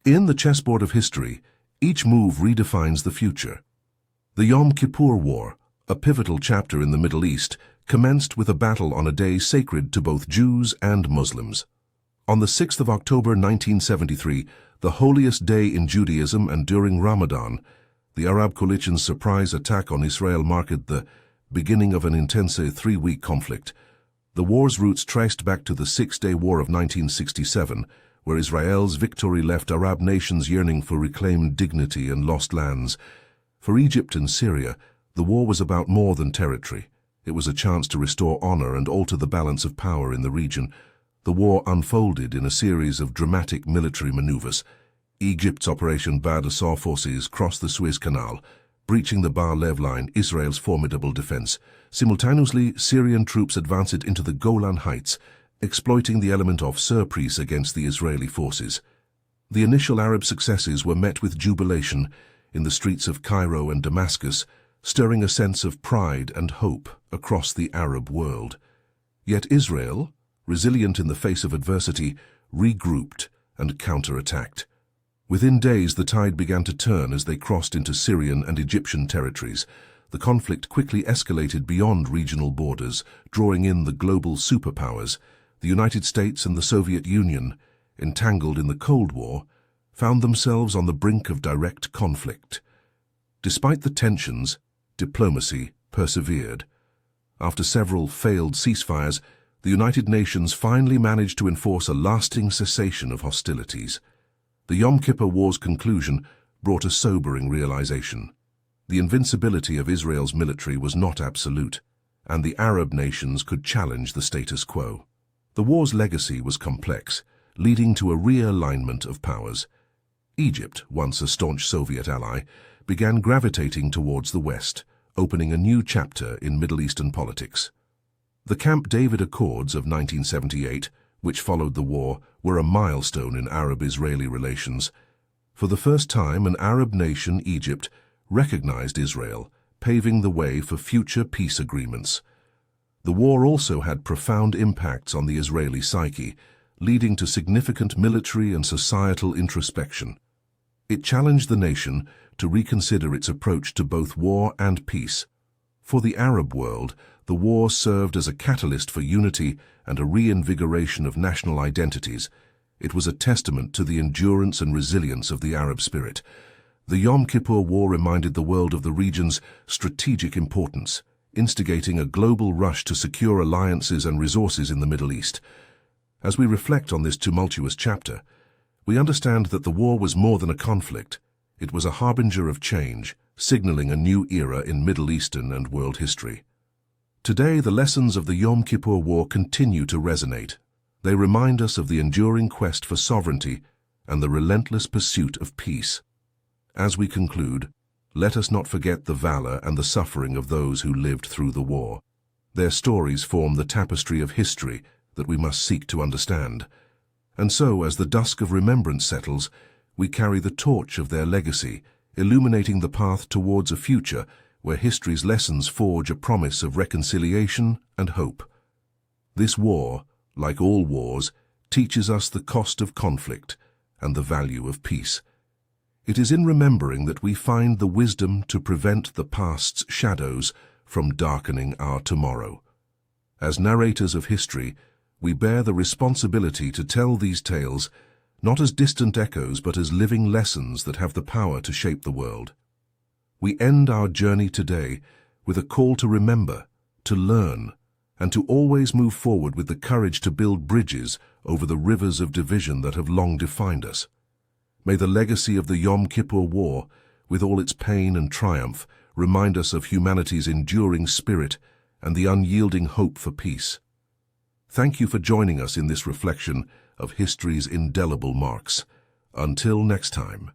In the chessboard of history, each move redefines the future. The Yom Kippur War, a pivotal chapter in the Middle East, commenced with a battle on a day sacred to both Jews and Muslims. On the 6th of October 1973, the holiest day in Judaism and during Ramadan, the Arab coalition's surprise attack on Israel marked the beginning of an intense three-week conflict. The war's roots traced back to the Six-Day War of 1967, where Israel's victory left Arab nations yearning for reclaimed dignity and lost lands. For Egypt and Syria, the war was about more than territory. It was a chance to restore honor and alter the balance of power in the region. The war unfolded in a series of dramatic military maneuvers. Egypt's Operation Badr saw forces cross the Suez Canal, breaching the Bar-Lev line, Israel's formidable defense. Simultaneously, Syrian troops advanced into the Golan Heights, exploiting the element of surprise against the Israeli forces. The initial Arab successes were met with jubilation in the streets of Cairo and Damascus, stirring a sense of pride and hope across the Arab world. Yet Israel, resilient in the face of adversity, regrouped and counterattacked. Within days, the tide began to turn as they crossed into Syrian and Egyptian territories. The conflict quickly escalated beyond regional borders, drawing in the global superpowers. The United States and the Soviet Union, entangled in the Cold War, found themselves on the brink of direct conflict. Despite the tensions, diplomacy persevered. After several failed ceasefires, the United Nations finally managed to enforce a lasting cessation of hostilities. The Yom Kippur War's conclusion brought a sobering realization. The invincibility of Israel's military was not absolute, and the Arab nations could challenge the status quo. The war's legacy was complex, leading to a realignment of powers. Egypt, once a staunch Soviet ally, began gravitating towards the West, opening a new chapter in Middle Eastern politics. The Camp David Accords of 1978, which followed the war, were a milestone in Arab-Israeli relations. For the first time, an Arab nation, Egypt, recognized Israel, paving the way for future peace agreements. The war also had profound impacts on the Israeli psyche, leading to significant military and societal introspection. It challenged the nation to reconsider its approach to both war and peace. For the Arab world, the war served as a catalyst for unity and a reinvigoration of national identities. It was a testament to the endurance and resilience of the Arab spirit. The Yom Kippur War reminded the world of the region's strategic importance, instigating a global rush to secure alliances and resources in the Middle East. As we reflect on this tumultuous chapter, we understand that the war was more than a conflict. It was a harbinger of change, signaling a new era in Middle Eastern and world history. Today, the lessons of the Yom Kippur War continue to resonate. They remind us of the enduring quest for sovereignty and the relentless pursuit of peace. As we conclude, let us not forget the valor and the suffering of those who lived through the war. Their stories form the tapestry of history that we must seek to understand. And so, as the dusk of remembrance settles, we carry the torch of their legacy, illuminating the path towards a future where history's lessons forge a promise of reconciliation and hope. This war, like all wars, teaches us the cost of conflict and the value of peace. It is in remembering that we find the wisdom to prevent the past's shadows from darkening our tomorrow. As narrators of history, we bear the responsibility to tell these tales not as distant echoes but as living lessons that have the power to shape the world. We end our journey today with a call to remember, to learn, and to always move forward with the courage to build bridges over the rivers of division that have long defined us. May the legacy of the Yom Kippur War, with all its pain and triumph, remind us of humanity's enduring spirit and the unyielding hope for peace. Thank you for joining us in this reflection of history's indelible marks. Until next time.